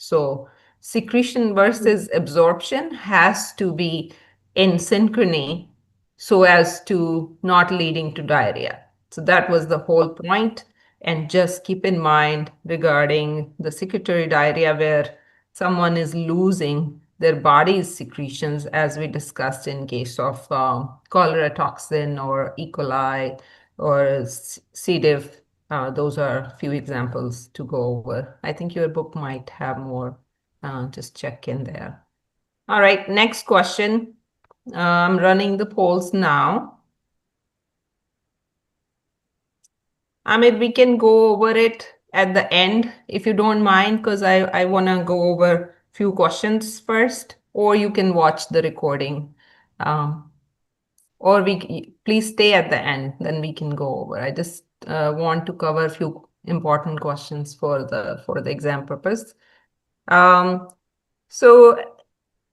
So secretion versus absorption has to be in synchrony so as to not leading to diarrhea. So that was the whole point. And just keep in mind regarding the secretory diarrhea where someone is losing their body's secretions, as we discussed in case of cholera toxin or E. coli or C. diff. Those are a few examples to go over. I think your book might have more. Just check in there. All right, next question. I'm running the polls now. We can go over it at the end if you don't mind, because I want to go over a few questions first, or you can watch the recording. Or please stay at the end, then we can go over. I just want to cover a few important questions for the exam purpose. So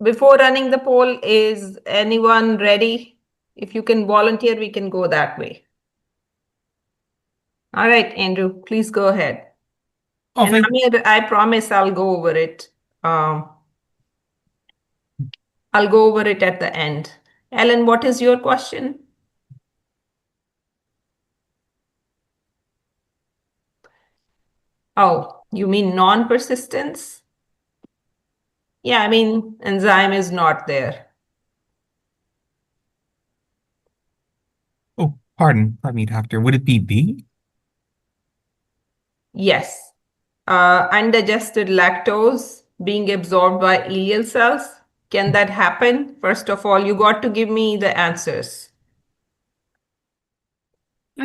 before running the poll, is anyone ready? If you can volunteer, we can go that way. All right, Andrew, please go ahead. Oh, and Amir, I promise I'll go over it. I'll go over it at the end. Ellen, what is your question? Oh, you mean non-persistence? Yeah, I mean, enzyme is not there. Oh, pardon me, doctor. Would it be B? Yes. Undigested lactose being absorbed by ileal cells. Can that happen? First of all, you got to give me the answers.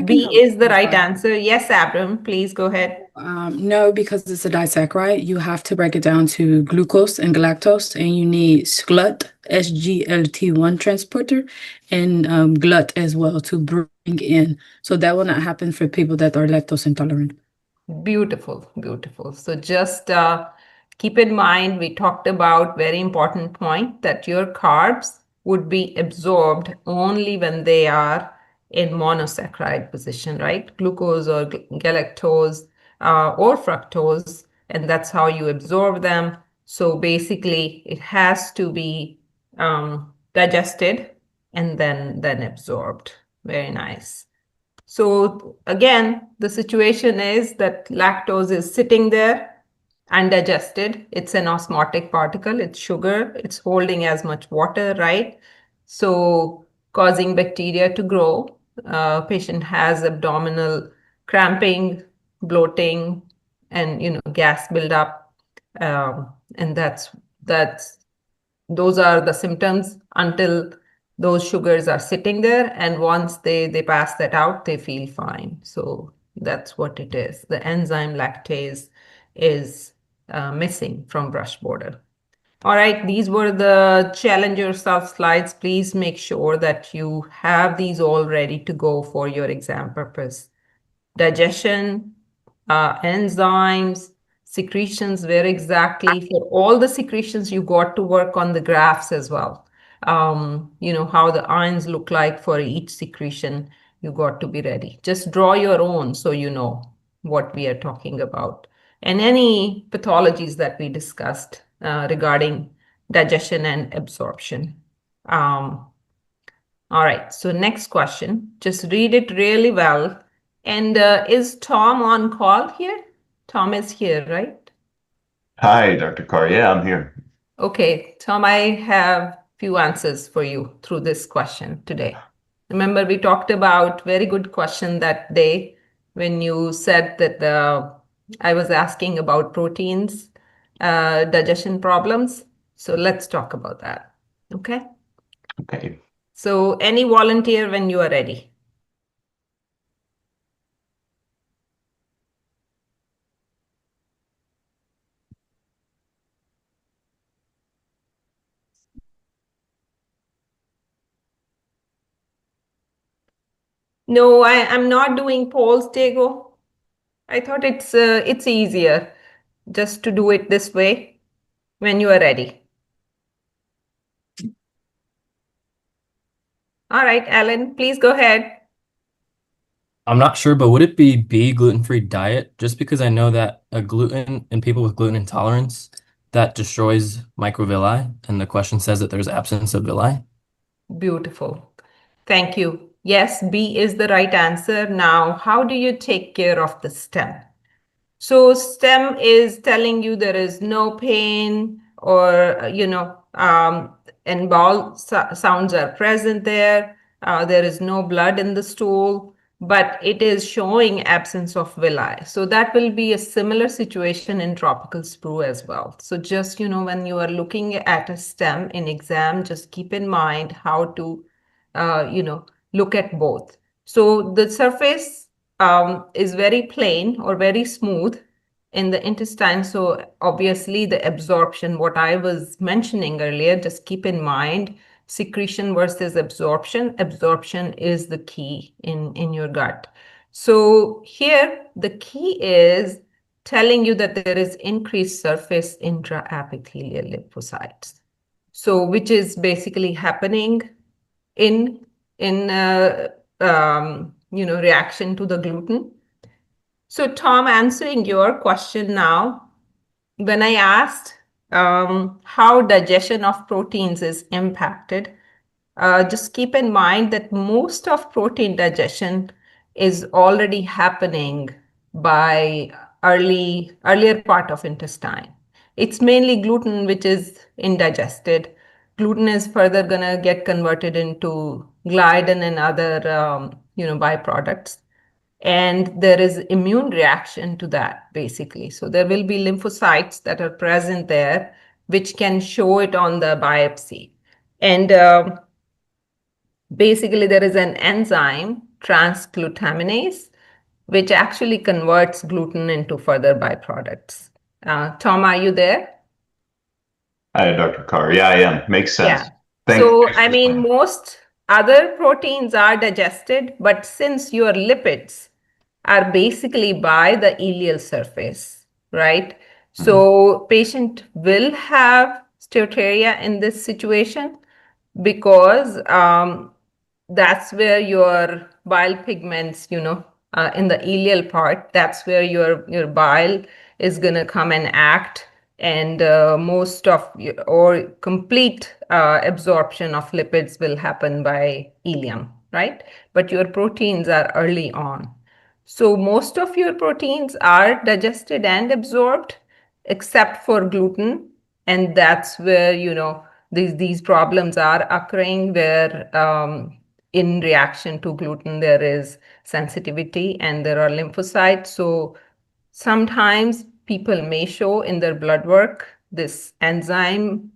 B is the right answer. Yes, Abram, please go ahead. No, because it's a disaccharide, you have to break it down to glucose and galactose, and you need SGLUT, SGLT1 transporter, and GLUT as well to bring in. So that will not happen for people that are lactose intolerant. Beautiful, beautiful. So just keep in mind, we talked about very important point that your carbs would be absorbed only when they are in monosaccharide position, right? Glucose or galactose or fructose, and that's how you absorb them. So basically, it has to be digested and then absorbed. Very nice. So again, the situation is that lactose is sitting there undigested. It's an osmotic particle. It's sugar. It's holding as much water, right? So causing bacteria to grow. Patient has abdominal cramping, bloating, and gas buildup. And those are the symptoms until those sugars are sitting there, and once they pass that out, they feel fine. So that's what it is. The enzyme lactase is missing from brush border. All right, these were the challenge yourself slides. Please make sure that you have these all ready to go for your exam purpose. Digestion, enzymes, secretions, where exactly for all the secretions you got to work on the graphs as well. How the ions look like for each secretion, you got to be ready. Just draw your own so you know what we are talking about. And any pathologies that we discussed regarding digestion and absorption. All right, so next question. Just read it really well. And is Tom on call here? Tom is here, right? Hi, Dr. Carr. Yeah, I'm here. Okay, Tom, I have few answers for you through this question today. Remember, we talked about very good question that day when you said that I was asking about proteins, digestion problems. So let's talk about that. Okay? Okay. So any volunteer when you are ready. No, I'm not doing polls, Diego. I thought it's easier just to do it this way when you are ready. All right, Alan, please go ahead. I'm not sure, but would it be B, gluten-free diet? Just because I know that gluten in people with gluten intolerance, That destroys microvilli, and the question says that there's absence of villi. Beautiful. Thank you. Yes, B is the right answer. Now, how do you take care of the stem? So stem is telling you there is no pain or, and bowel sounds are present there. There is no blood in the stool, but it is showing absence of villi. So that will be a similar situation in tropical sprue as well. So just, when you are looking at a stem in exam, just keep in mind how to, look at both. So the surface is very plain or very smooth in the intestine. So obviously the absorption, what I was mentioning earlier, just keep in mind secretion versus absorption. Absorption is the key in your gut. So here the key is telling you that there is increased surface intraepithelial lymphocytes. So which is basically happening in reaction to the gluten. So Tom, answering your question now, when I asked how digestion of proteins is impacted, just keep in mind that most of protein digestion is already happening by earlier part of intestine. It's mainly gluten which is indigested. Gluten is further gonna get converted into gliadin and other byproducts, and there is immune reaction to that basically. So there will be lymphocytes that are present there which can show it on the biopsy. And basically there is an enzyme, transglutaminase, which actually converts gluten into further byproducts. Tom, are you there? Hi, Dr. Carr. Yeah, I am. Makes sense. Yeah. Thanks So, for I mean, explaining. most other proteins are digested, but since your lipids are basically by the ileal surface, right? So, patient will have steatorrhea in this situation because that's where your bile pigments, in the ileal part, that's where your bile is going to come and act, and most of or complete absorption of lipids will happen by ileum, right? But your proteins are early on. So most of your proteins are digested and absorbed except for gluten, and that's where these problems are occurring, where in reaction to gluten there is sensitivity and there are lymphocytes. So sometimes people may show in their blood work this enzyme,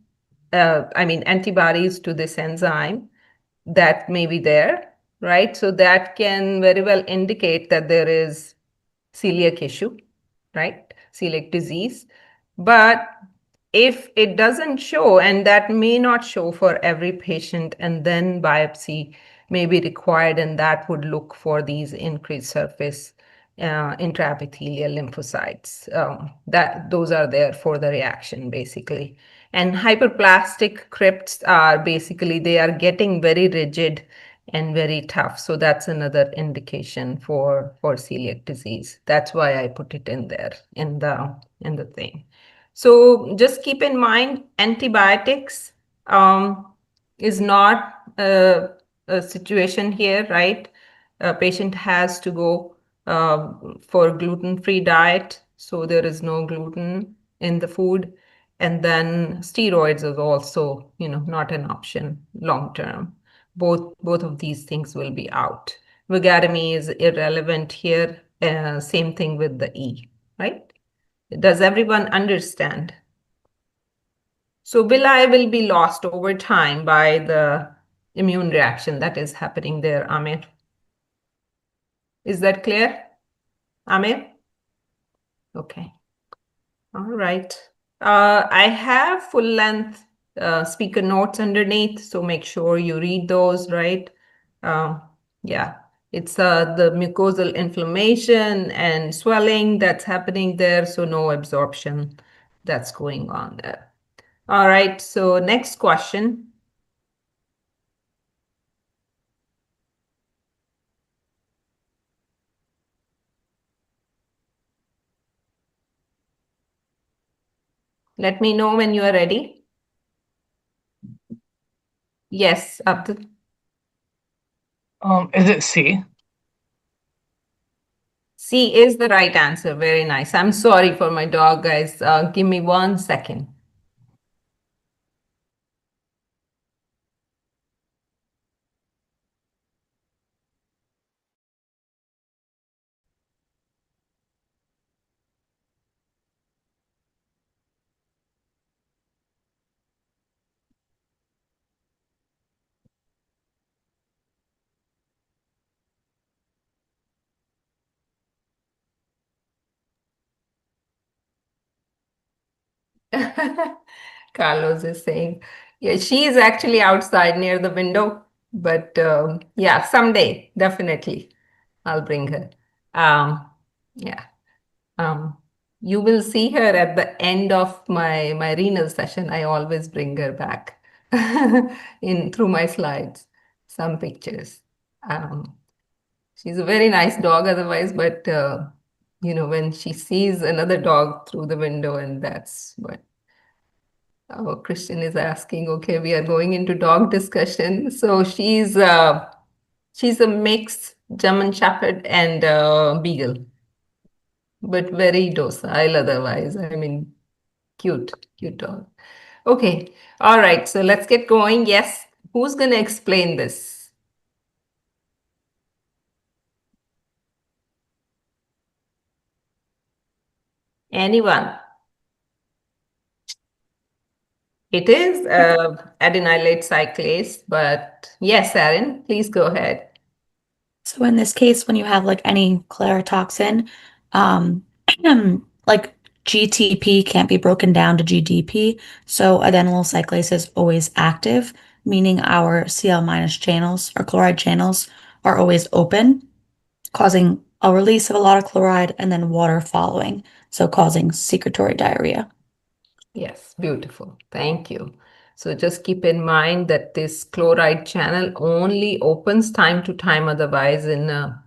antibodies to this enzyme that may be there, right? So that can very well indicate that there is celiac issue, right? Celiac disease. But if it doesn't show, and that may not show for every patient, and then biopsy may be required, and that would look for these increased surface intraepithelial lymphocytes. That those are there for the reaction basically. And hyperplastic crypts are basically they are getting very rigid and very tough. So that's another indication for celiac disease. That's why I put it in there in the thing. So just keep in mind, antibiotics is not a situation here, right? A patient has to go for gluten-free diet, so there is no gluten in the food. And then steroids is also, not an option long term. Both of these things will be out. Vagotomy is irrelevant here. Same thing with the E, right? Does everyone understand? So villi will be lost over time by the immune reaction that is happening there, Amir. Is that clear, Amir? Okay. All right. I have full length speaker notes underneath, so make sure you read those, right? Yeah, it's the mucosal inflammation and swelling that's happening there, so no absorption that's going on there. All right, so next question. Let me know when you are ready. Yes, Abdul. Is it C? C is the right answer. Very nice. I'm sorry for my dog, guys. Give me 1 second. Carlos is saying, yeah, she is actually outside near the window, but yeah, someday, definitely, I'll bring her. Yeah, um, you will see her at the end of my renal session. I always bring her back in through my slides, some pictures. Um, she's a very nice dog otherwise, but when she sees another dog through the window, and that's what Christian is asking. Okay, we are going into dog discussion. So she's a mix German Shepherd and Beagle, but very docile otherwise. I mean, cute, cute dog. Okay, all right. So let's get going. Yes, who's gonna explain this? Anyone? It is adenylate cyclase, but yes, Aaron, please go ahead. So in this case, when you have like any clarotoxin, um, like GTP can't be broken down to GDP. So adenylyl cyclase is always active, meaning our Cl minus channels or chloride channels are always open, causing a release of a lot of chloride and then water following, so causing secretory diarrhea. Yes, beautiful. Thank you. So just keep in mind that this chloride channel only opens time to time, otherwise in a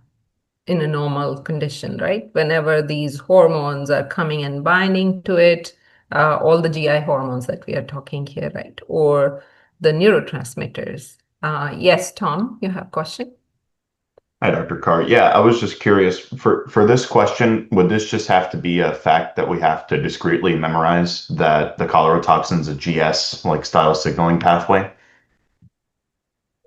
normal condition, right? Whenever these hormones are coming and binding to it, all the GI hormones that we are talking here, right? Or the neurotransmitters. Yes, Tom, you have a question? Hi, Dr. Carr. Yeah, I was just curious for this question, would this just have to be a fact that we have to discretely memorize that the cholera toxin's a GS like style signaling pathway?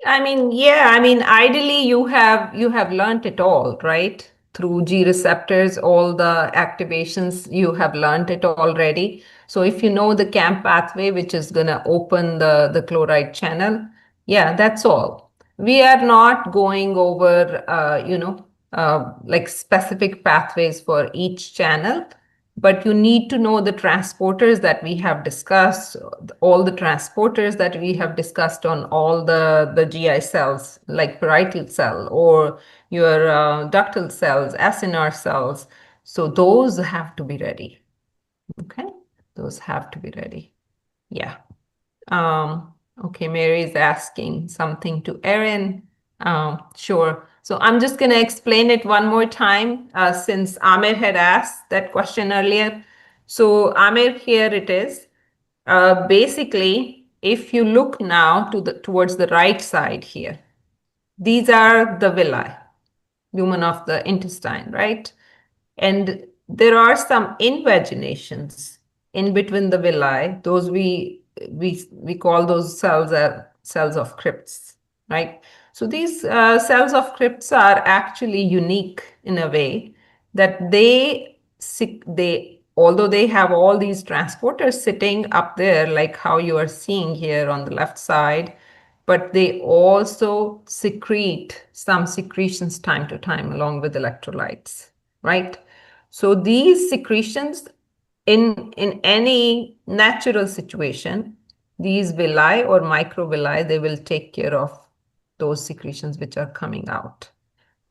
I mean, yeah, I mean, ideally you have learned it all, right? Through G receptors, all the activations, you have learned it already. So if you know the CAMP pathway, which is gonna open the chloride channel, yeah, that's all. We are not going over, like specific pathways for each channel, but you need to know the transporters that we have discussed, all the transporters that we have discussed on all the GI cells, like parietal cell or your ductal cells, acinar cells. So those have to be ready. Okay, those have to be ready. Yeah. Okay, Mary is asking something to Erin. Sure. So I'm just going to explain it one more time since Amir had asked that question earlier. So Amir, here it is. Basically, if you look now towards the right side here, these are the villi, lumen of the intestine, right? And there are some invaginations in between the villi. Those we call those cells cells of crypts, right? So these cells of crypts are actually unique in a way that they although they have all these transporters sitting up there, like how you are seeing here on the left side, but they also secrete some secretions time to time along with electrolytes, right? So these secretions in any natural situation, these villi or microvilli, they will take care of those secretions which are coming out.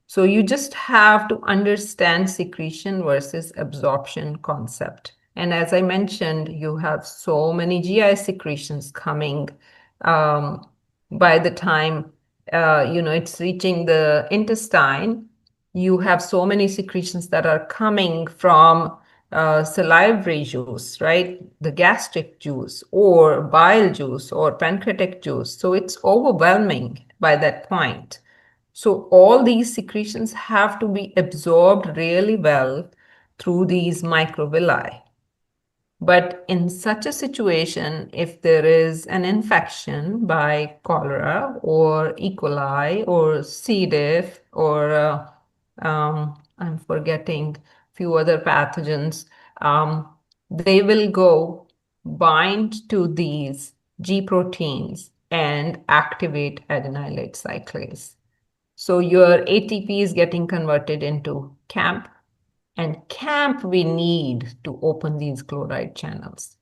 So you just have to understand secretion versus absorption concept. And as I mentioned, you have so many GI secretions coming by the time it's reaching the intestine. You have so many secretions that are coming from salivary juice, right? The gastric juice or bile juice or pancreatic juice. So it's overwhelming by that point. So all these secretions have to be absorbed really well through these microvilli. But in such a situation, if there is an infection by cholera or E. coli or C. diff or I'm forgetting few other pathogens, they will go bind to these G proteins and activate adenylate cyclase. So your ATP is getting converted into CAMP, and CAMP we need to open these chloride channels.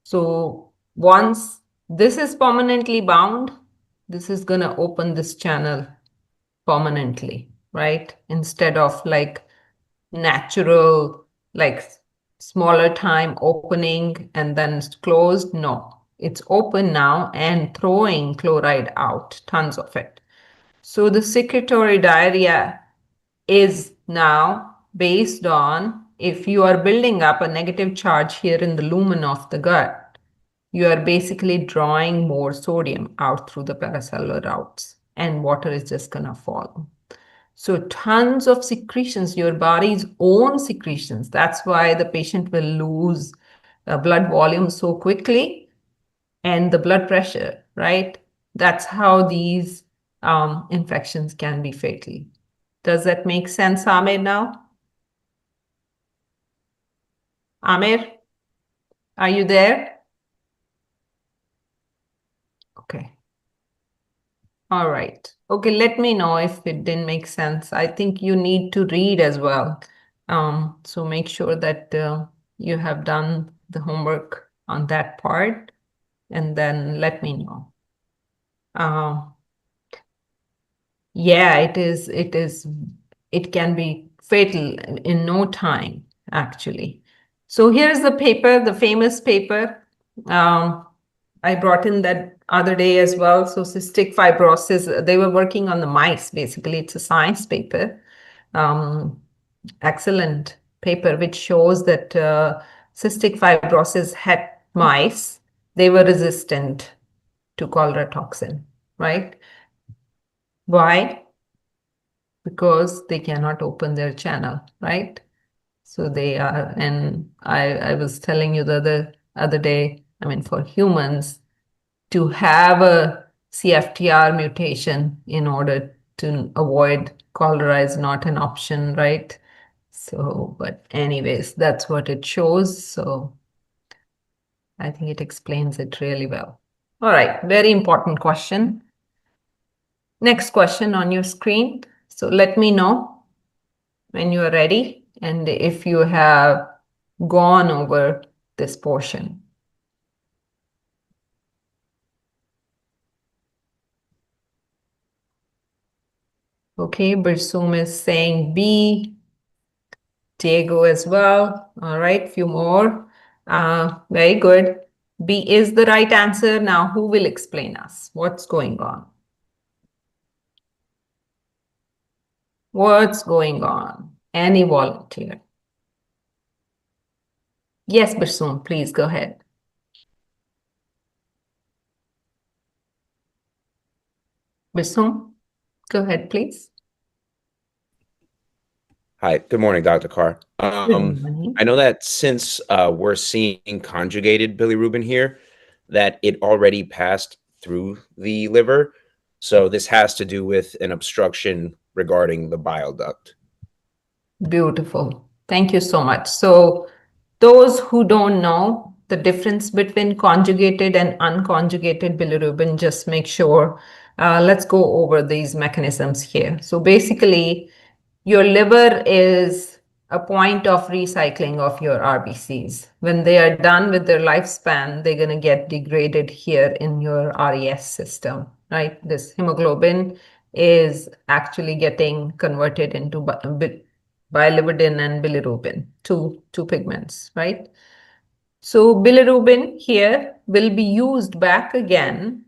So once this is permanently bound, this is going to open this channel permanently, right? Instead of like natural, like smaller time opening and then closed. No, it's open now and throwing chloride out, tons of it. So the secretory diarrhea is now based on if you are building up a negative charge here in the lumen of the gut, you are basically drawing more sodium out through the paracellular routes and water is just going to follow. So tons of secretions, your body's own secretions. That's why the patient will lose blood volume so quickly and the blood pressure, right? That's how these infections can be fatal. Does that make sense, Amir, now? Amir, are you there? Okay. All right. Okay, let me know if it didn't make sense. I think you need to read as well. So make sure that you have done the homework on that part and then let me know. Yeah, it can be fatal in no time, actually. So here's the paper, the famous paper. I brought in that other day as well. So cystic fibrosis, they were working on the mice, basically. It's a science paper. Excellent paper, which shows that cystic fibrosis had mice. They were resistant to cholera toxin, right? Why? Because they cannot open their channel, right? So they are, and I was telling you the other day, I mean, for humans, to have a CFTR mutation in order to avoid cholera is not an option, right? So, but anyways, that's what it shows. So I think it explains it really well. All right, very important question. Next question on your screen. So let me know when you are ready and if you have gone over this portion. Okay, Bursum is saying B. Diego as well. All right, few more. Very good. B is the right answer. Now, who will explain us? What's going on? What's going on? Any volunteer? Yes, Bursum, please go ahead. Bursum, go ahead, please. Hi, good morning, Dr. Carr. Good morning. I know that since we're seeing conjugated bilirubin here, that it already passed through the liver. So this has to do with an obstruction regarding the bile duct. Beautiful. Thank you so much. So those who don't know the difference between conjugated and unconjugated bilirubin, just make sure. Let's go over these mechanisms here. So basically, your liver is a point of recycling of your RBCs. When they are done with their lifespan, they're going to get degraded here in your RES system, right? This hemoglobin is actually getting converted into biliverdin and bilirubin, two pigments, right? So bilirubin here will be used back again.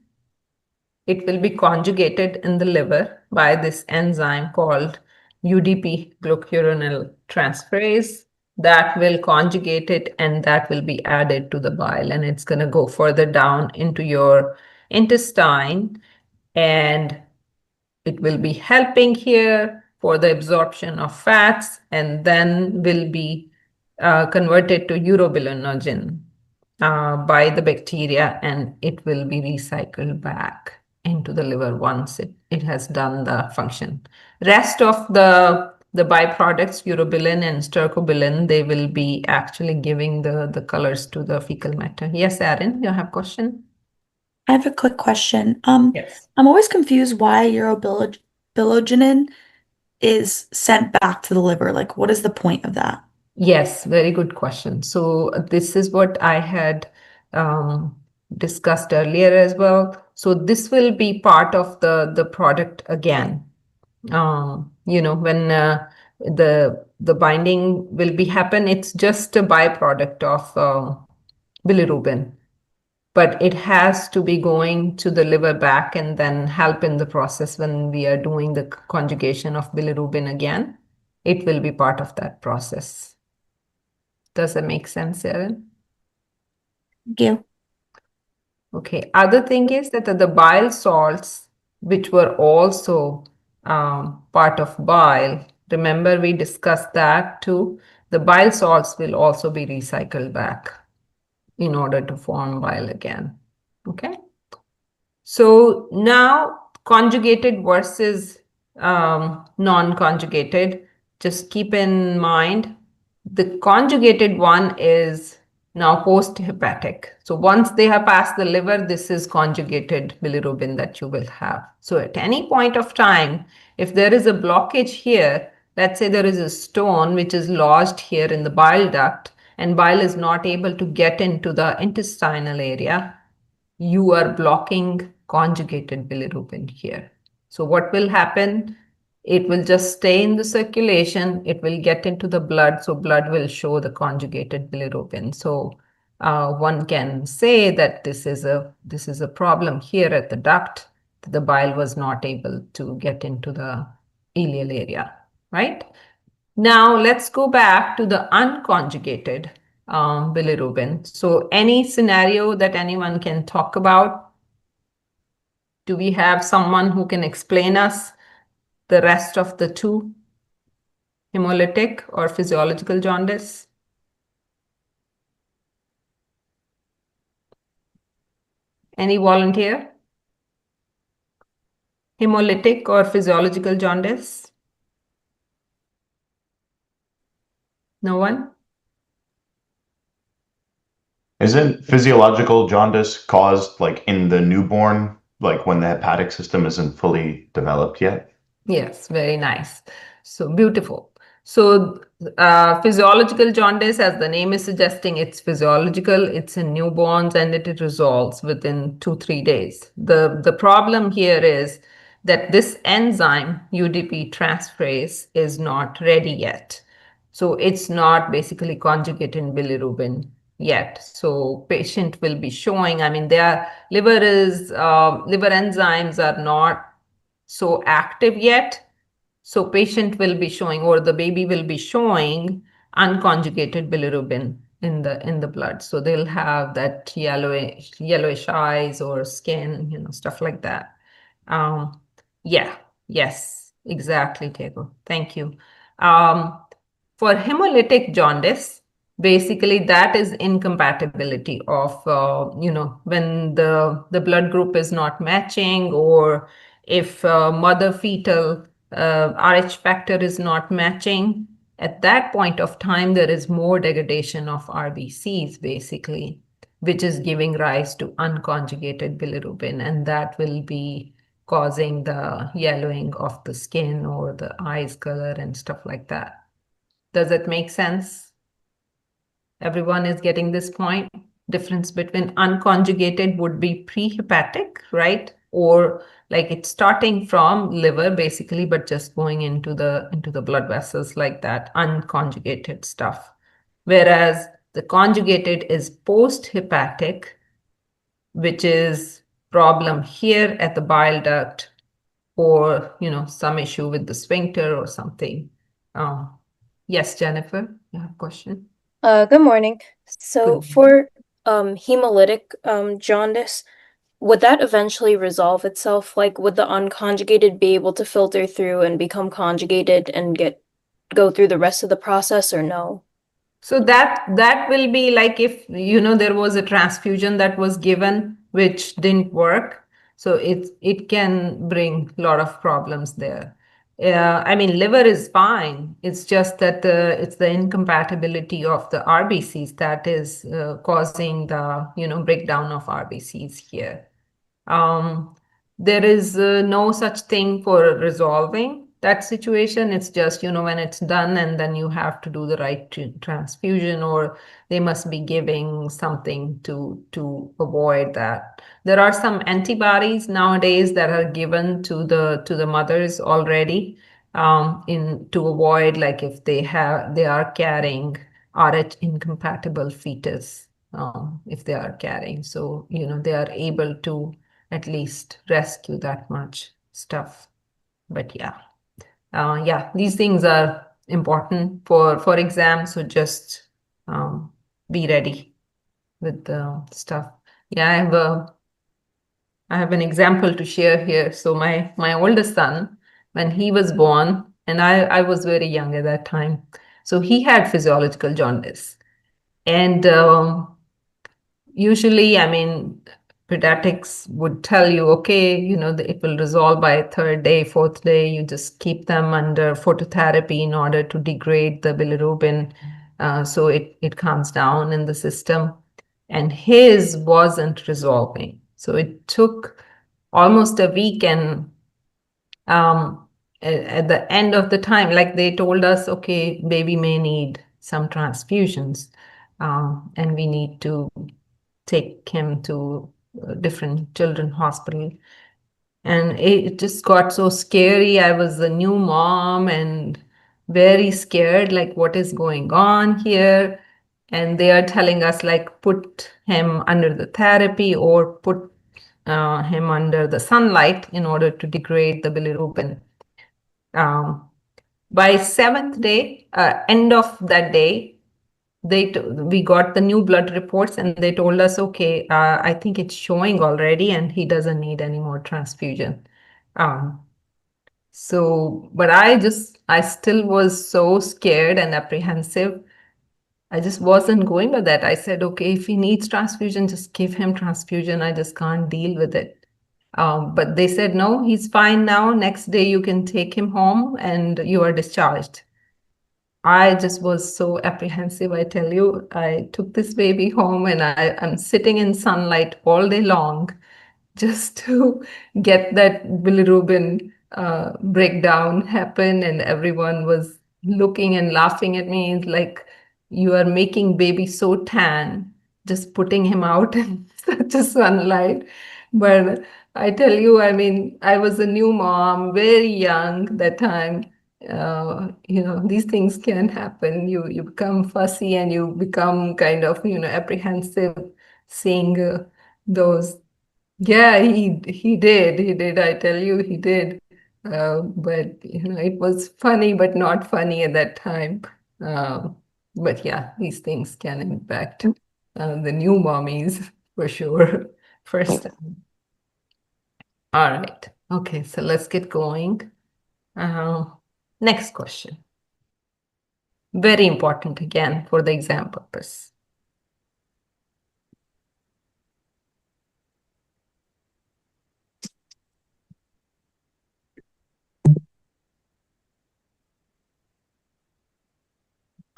It will be conjugated in the liver by this enzyme called UDP glucuronil transferase. that will conjugate it and that will be added to the bile, and it's going to go further down into your intestine, and it will be helping here for the absorption of fats, and then will be converted to urobilinogen by the bacteria, and it will be recycled back into the liver once it has done the function. Rest of the byproducts, urobilin and stercobilin, they will be actually giving the colors to the fecal matter. Yes, Erin, you have a question? I have a quick question. Yes. I'm always confused why urobilinogen is sent back to the liver. Like, what is the point of that? Yes, very good question. So this is what I had discussed earlier as well. So this will be part of the product again. When the binding will be happen, it's just a byproduct of bilirubin, but it has to be going to the liver back and then help in the process when we are doing the conjugation of bilirubin again. It will be part of that process. Does that make sense, Erin? Thank you. Okay. Other thing is that the bile salts, which were also part of bile, remember we discussed that too. The bile salts will also be recycled back in order to form bile again. Okay. So now conjugated versus non-conjugated, just keep in mind the conjugated one is now post-hepatic. So once they have passed the liver, this is conjugated bilirubin that you will have. So at any point of time, if there is a blockage here, let's say there is a stone which is lodged here in the bile duct and bile is not able to get into the intestinal area, you are blocking conjugated bilirubin here. So what will happen? It will just stay in the circulation. It will get into the blood. So blood will show the conjugated bilirubin. So one can say that this is a problem here at the duct. The bile was not able to get into the ileal area, right? Now let's go back to the unconjugated bilirubin. So any scenario that anyone can talk about? Do we have someone who can explain us the rest of the two, hemolytic or physiological jaundice? Any volunteer? Hemolytic or physiological jaundice? No one? Isn't physiological jaundice caused like in the newborn, like when the hepatic system isn't fully developed yet? Yes, very nice. So beautiful. So physiological jaundice, as the name is suggesting, it's physiological, it's in newborns, and it resolves within 2-3 days. The problem here is that this enzyme, UDP transferase, is not ready yet. So it's not basically conjugated in bilirubin yet. So patient will be showing, I mean, their liver enzymes are not so active yet. So patient will be showing, or the baby will be showing unconjugated bilirubin in the blood. So they'll have that yellowish eyes or skin, stuff like that. Yeah, yes, exactly, Tego. Thank you. For hemolytic jaundice, basically that is incompatibility of, when the blood group is not matching, or if mother fetal Rh factor is not matching. At that point of time, there is more degradation of RBCs, basically, which is giving rise to unconjugated bilirubin, and that will be causing the yellowing of the skin or the eyes color and stuff like that. Does it make sense? Everyone is getting this point? Difference between unconjugated would be prehepatic, right? Or like it's starting from liver basically, but just going into the blood vessels like that, unconjugated stuff. Whereas the conjugated is post-hepatic, which is problem here at the bile duct, or some issue with the sphincter or something. Yes, Jennifer, you have a question? Good morning. So Good. for hemolytic jaundice, would that eventually resolve itself? Like, would the unconjugated be able to filter through and become conjugated and go through the rest of the process, or no? So that will be like if there was a transfusion that was given which didn't work. So it can bring a lot of problems there. I mean, liver is fine. It's just that it's the incompatibility of the RBCs that is causing the breakdown of RBCs here. Um, there is no such thing for resolving that situation. It's just, when it's done and then you have to do the right transfusion, or they must be giving something to avoid that. There are some antibodies nowadays that are given to the mothers already in to avoid, like if they are carrying RH incompatible fetus, if they are carrying. So, they are able to at least rescue that much stuff. But yeah, these things are important for exams. So just be ready with the stuff. Yeah, I have an example to share here. So my oldest son, when he was born, and I was very young at that time, so he had physiological jaundice, and usually, I mean, pediatrics would tell you, okay, it will resolve by third day, fourth day. You just keep them under phototherapy in order to degrade the bilirubin, so it calms down in the system. And his wasn't resolving. So it took almost a week, and at the end of the time, like they told us, okay, baby may need some transfusions, and we need to take him to a different children's hospital. And it just got so scary. I was a new mom and very scared, like what is going on here? And they are telling us, like, put him under the therapy or put him under the sunlight in order to degrade the bilirubin. By seventh day, end of that day, we got the new blood reports, and they told us, okay, I think it's showing already, and he doesn't need any more transfusion. But I still was so scared and apprehensive. I just wasn't going with that. I said, okay, if he needs transfusion, just give him transfusion. I just can't deal with it. But they said, no, he's fine now. Next day, you can take him home and you are discharged. I just was so apprehensive, I tell you. I took this baby home, and I'm sitting in sunlight all day long just to get that bilirubin breakdown happen. And everyone was looking and laughing at me. It's like, you are making baby so tan, just putting him out in such a sunlight. But I tell you, I mean, I was a new mom, very young that time. These things can happen. You become fussy, and you become kind of, apprehensive seeing those. Yeah, he did. I tell you, he did. But it was funny, but not funny at that time. But yeah, these things can impact the new mommies for sure. First time. All right. Okay, so let's get going. Next question. Very important again for the exam purpose.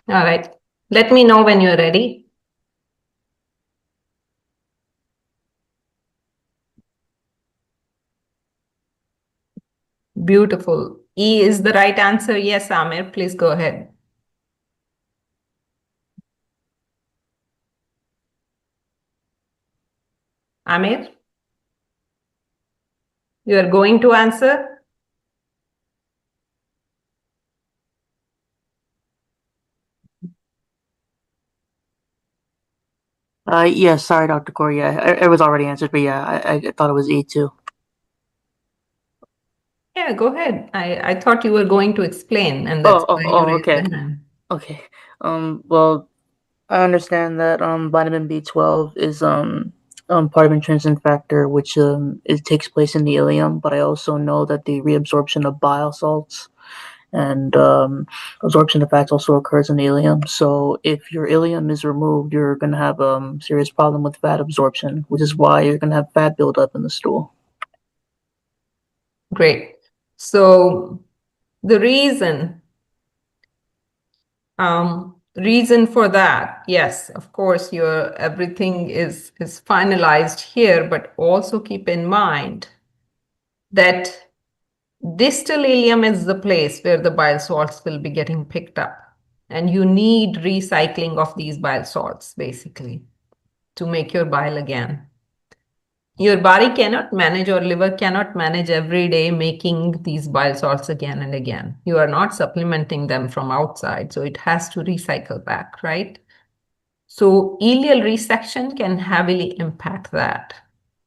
All right. Let me know when you're ready. Beautiful. E is the right answer. Yes, Amir, please go ahead. Amir, you are going to answer? Yeah, sorry, Dr. Corey. Yeah, it was already answered, but yeah, I thought it was E too. Yeah, go ahead. I thought you were going to explain, and that's why you raised Okay. the hand. Okay. Well, I understand that vitamin B12 is part of intrinsic factor, which it takes place in the ileum, but I also know that the reabsorption of bile salts and absorption of fats also occurs in the ileum. So if your ileum is removed, you're gonna have serious problem with fat absorption, which is why you're gonna have fat buildup in the stool. Great. So the reason for that, yes, of course, your everything is finalized here, but also keep in mind that distal ileum is the place where the bile salts will be getting picked up, and you need recycling of these bile salts basically to make your bile again. Your body cannot manage, or liver cannot manage every day making these bile salts again and again. You are not supplementing them from outside, so it has to recycle back, right? So ileal resection can heavily impact that.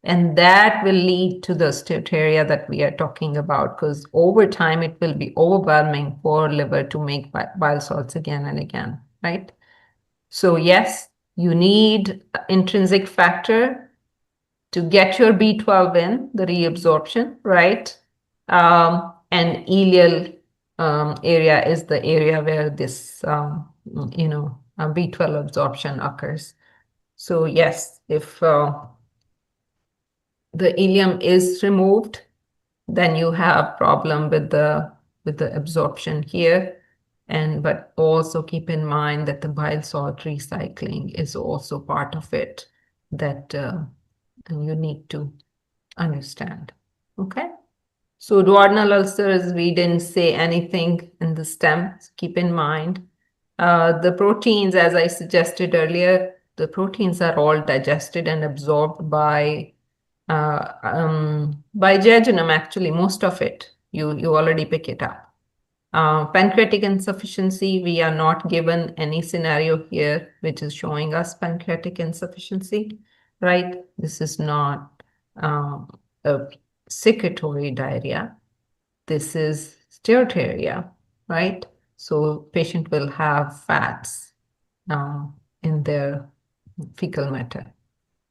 And that will lead to the steatorrhea that we are talking about, because over time it will be overwhelming for liver to make bile salts again and again, right? So yes, you need intrinsic factor to get your B12 in, the reabsorption, right? And ileal area is the area where this, B12 absorption occurs. So yes, if the ileum is removed, then you have problem with the absorption here. But also keep in mind that the bile salt recycling is also part of it that you need to understand. Okay. So duodenal ulcers, we didn't say anything in the stem. So keep in mind. The proteins, as I suggested earlier, the proteins are all digested and absorbed by jejunum, actually, most of it. You already pick it up. Pancreatic insufficiency, we are not given any scenario here which is showing us pancreatic insufficiency, right? This is not a secretory diarrhea. This is steatorrhea, right? So patient will have fats in their fecal matter.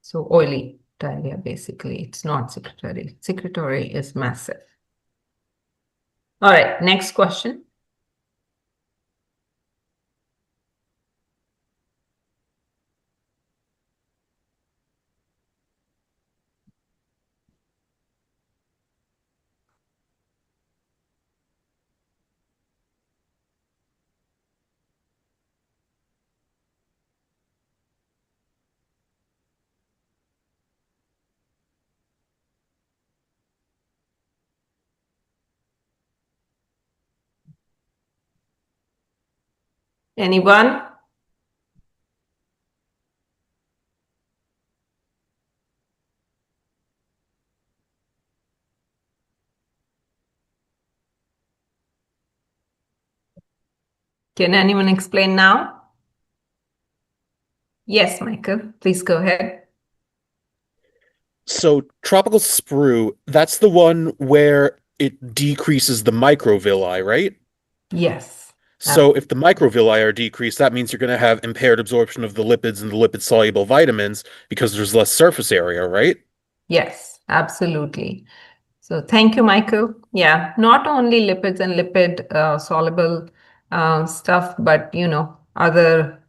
So oily diarrhea, basically. It's not secretory. Secretory is massive. All right, next question. Anyone? Can anyone explain now? Yes, Michael, please go ahead. So tropical sprue, that's the one where it decreases the microvilli, right? Yes. So if the microvilli are decreased, that means you're going to have impaired absorption of the lipids and the lipid-soluble vitamins because there's less surface area, right? Yes, absolutely. So thank you, Michael. Yeah, not only lipids and lipid soluble stuff, but other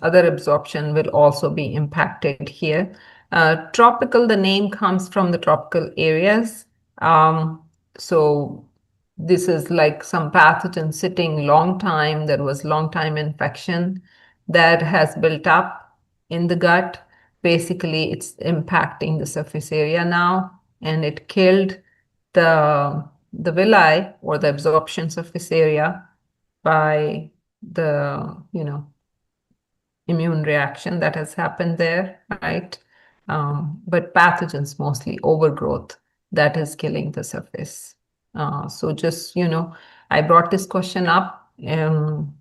absorption will also be impacted here. Tropical, the name comes from the tropical areas. So this is like some pathogen sitting long time. There was long time infection that has built up in the gut. Basically, it's impacting the surface area now, and it killed the villi, or the absorption surface area, by the immune reaction that has happened there, right? But pathogens, mostly overgrowth, that is killing the surface. So just I brought this question up in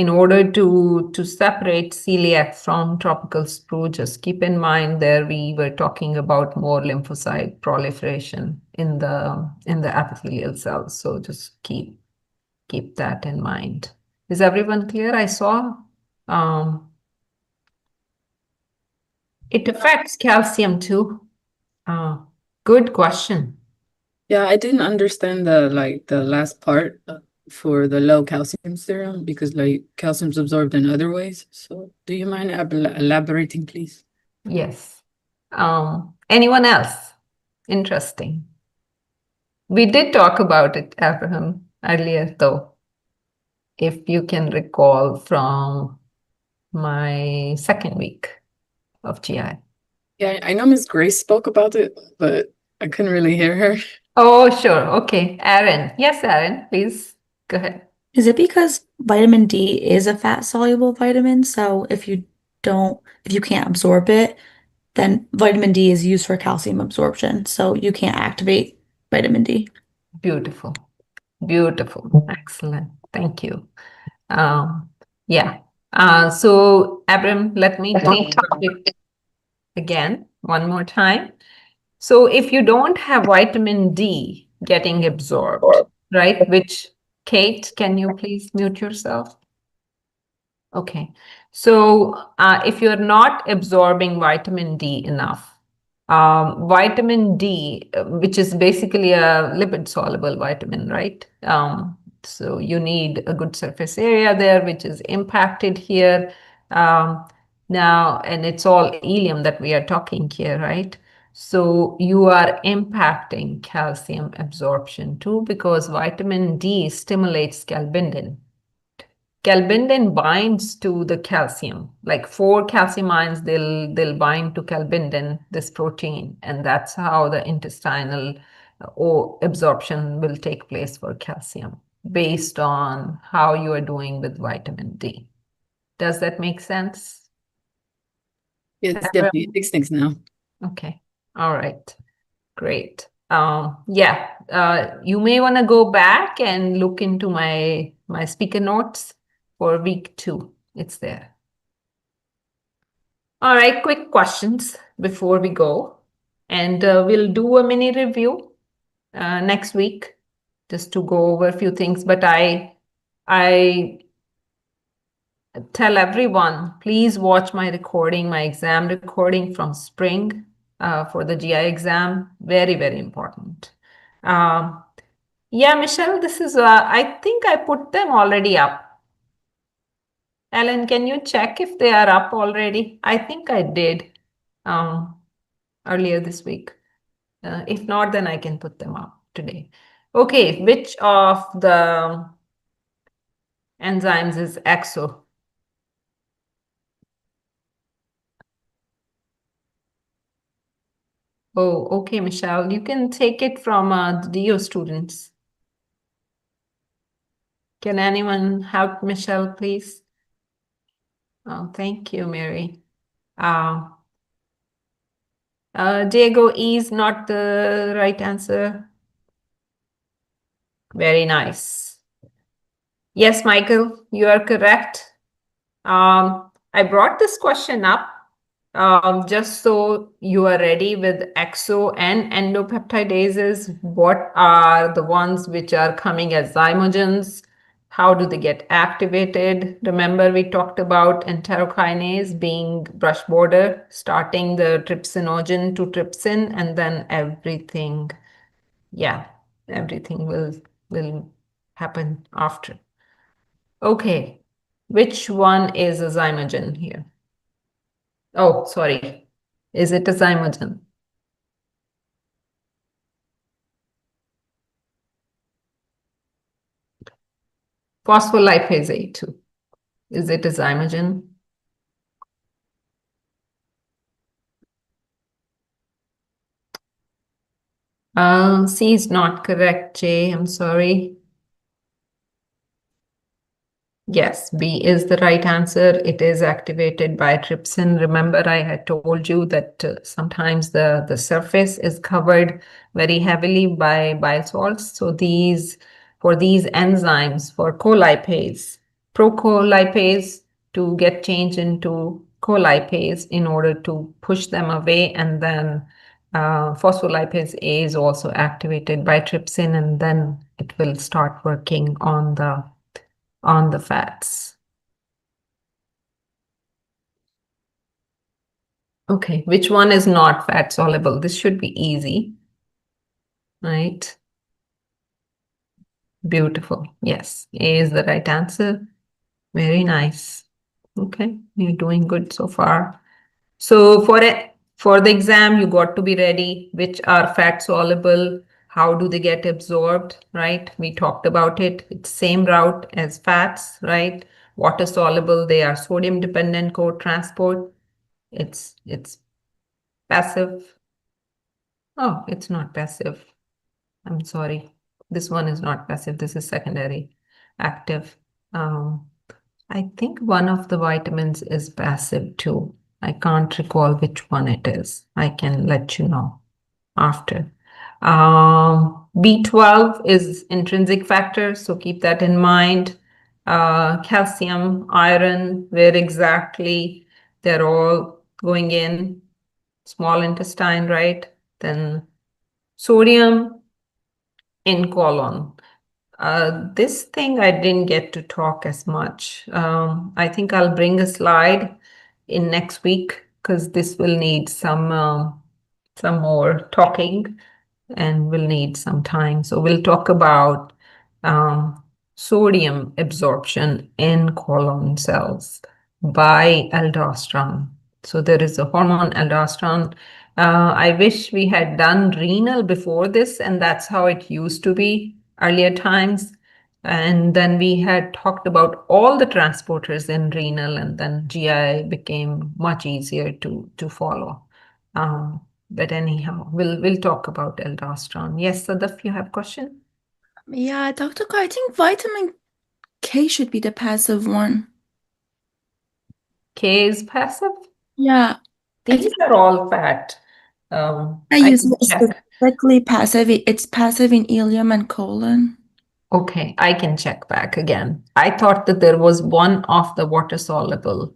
order to separate celiac from tropical sprue. Just keep in mind there we were talking about more lymphocyte proliferation in the epithelial cells. So just keep that in mind. Is everyone clear? I saw it affects calcium too. Good question. Yeah, I didn't understand the last part for the low calcium serum because like calcium's absorbed in other ways. So do you mind elaborating, please? Yes. Anyone else? Interesting. We did talk about it, Abraham, earlier, though, if you can recall from my second week of GI. Yeah, I know Miss Grace spoke about it, but I couldn't really hear her. Oh, sure. Okay. Aaron. Yes, Aaron, please go ahead. Is it because vitamin D is a fat soluble vitamin? So if you can't absorb it, then vitamin D is used for calcium absorption. So you can't activate vitamin D. Beautiful. Beautiful. Excellent. Thank you. Yeah. So, Abram, let me take it again one more time. So, if you don't have vitamin D getting absorbed, right? Which, Kate, can you please mute yourself? Okay. So, if you're not absorbing vitamin D enough, vitamin D, which is basically a lipid soluble vitamin, right? So you need a good surface area there, which is impacted here. Now, and it's all ileum that we are talking here, right? So you are impacting calcium absorption too, because vitamin D stimulates calbindin. Calbindin binds to the calcium, like 4 calcium ions, they'll bind to calbindin, this protein, and that's how the intestinal absorption will take place for calcium based on how you are doing with vitamin D. Does that make sense? It's definitely makes things now. Okay. All right. Great. Yeah, you may want to go back and look into my speaker notes for week 2. It's there. All right, quick questions before we go. And we'll do a mini review next week just to go over a few things. But I tell everyone, please watch my recording, my exam recording from spring for the GI exam. Very, very important. Yeah, Michelle, this is, I think I put them already up. Ellen, can you check if they are up already? I think I did earlier this week. If not, then I can put them up today. Okay, which of the enzymes is exo? Oh, okay, Michelle, you can take it from the DO students. Can anyone help Michelle, please? Oh, thank you, Mary. Diego, E is not the right answer. Very nice. Yes, Michael, you are correct. I brought this question up just so you are ready with exo and endopeptidases. What are the ones which are coming as zymogens? How do they get activated? Remember, we talked about enterokinase being brush border, starting the trypsinogen to trypsin, and then everything, yeah, everything will happen after. Okay, which one is a zymogen here? Oh, sorry. Is it a zymogen? Phospholipase A2. Is it a zymogen? C is not correct, Jay. I'm sorry. Yes, B is the right answer. It is activated by trypsin. Remember, I had told you that sometimes the surface is covered very heavily by bile salts. So for these enzymes, for colipase, procolipase to get changed into colipase in order to push them away, and then phospholipase A is also activated by trypsin, and then it will start working on on the fats. Okay, which one is not fat soluble? This should be easy, right? Beautiful. Yes, A is the right answer. Very nice. Okay, you're doing good so far. So for the exam, you got to be ready. Which are fat soluble? How do they get absorbed? Right? We talked about it. It's same route as fats, right? Water soluble, they are sodium dependent co-transport. It's passive. Oh, it's not passive. I'm sorry. This one is not passive. This is secondary active. I think one of the vitamins is passive too. I can't recall which one it is. I can let you know after. B12 is intrinsic factor, so keep that in mind. Calcium, iron, where exactly they're all going in small intestine, right? Then sodium in colon. This thing I didn't get to talk as much. I think I'll bring a slide in next week because this will need some more talking and will need some time. So we'll talk about sodium absorption in colon cells by aldosterone. So there is a hormone aldosterone. I wish we had done renal before this, and that's how it used to be earlier times. And then we had talked about all the transporters in renal, and then GI became much easier to follow. But anyhow, we'll talk about aldosterone. Yes, Sadaf, you have question? Yeah, Dr. Carr, I think vitamin K should be the passive one. K is passive? Yeah, These are all fat. I use can it check. specifically passive. It's passive in ileum and colon. Okay, I can check back again. I thought that there was one of the water soluble,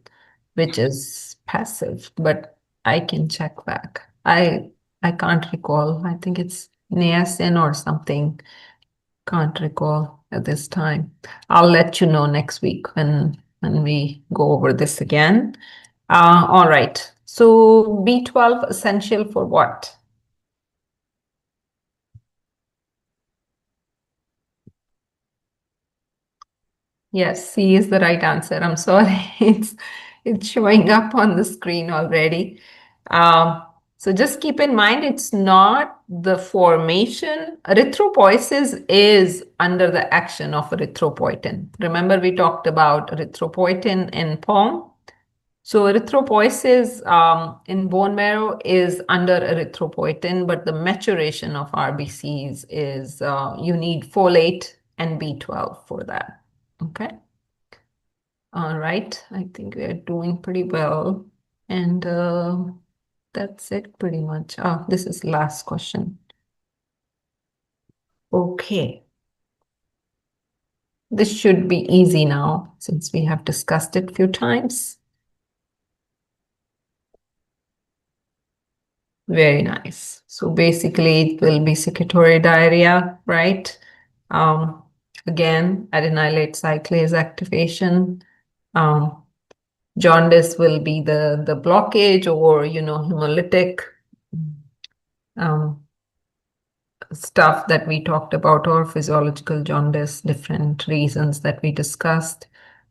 which is passive, but I can check back. I can't recall. I think it's niacin or something. Can't recall at this time. I'll let you know next week when we go over this again. All right. So B12 essential for what? Yes, C is the right answer. I'm sorry. It's showing up on the screen already. So just keep in mind, it's not the formation. Erythropoiesis is under the action of erythropoietin. Remember, we talked about erythropoietin in POM. So erythropoiesis in bone marrow is under erythropoietin, but the maturation of RBCs is you need folate and B12 for that. Okay. All right. I think we are doing pretty well. And that's it pretty much. Oh, this is last question. Okay. This should be easy now since we have discussed it a few times. Very nice. So basically it will be secretory diarrhea, right? Again, adenylate cyclase activation. Jaundice will be the blockage or, hemolytic stuff that we talked about, or physiological jaundice, different reasons that we discussed.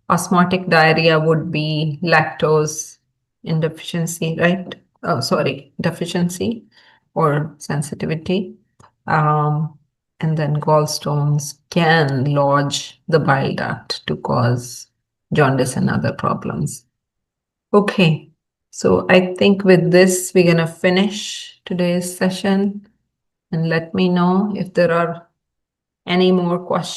Osmotic diarrhea would be lactose insufficiency, right? Oh, sorry, deficiency or sensitivity. And then gallstones can lodge the bile duct to cause jaundice and other problems. Okay, so I think with this, we're going to finish today's session and let me know if there are any more questions.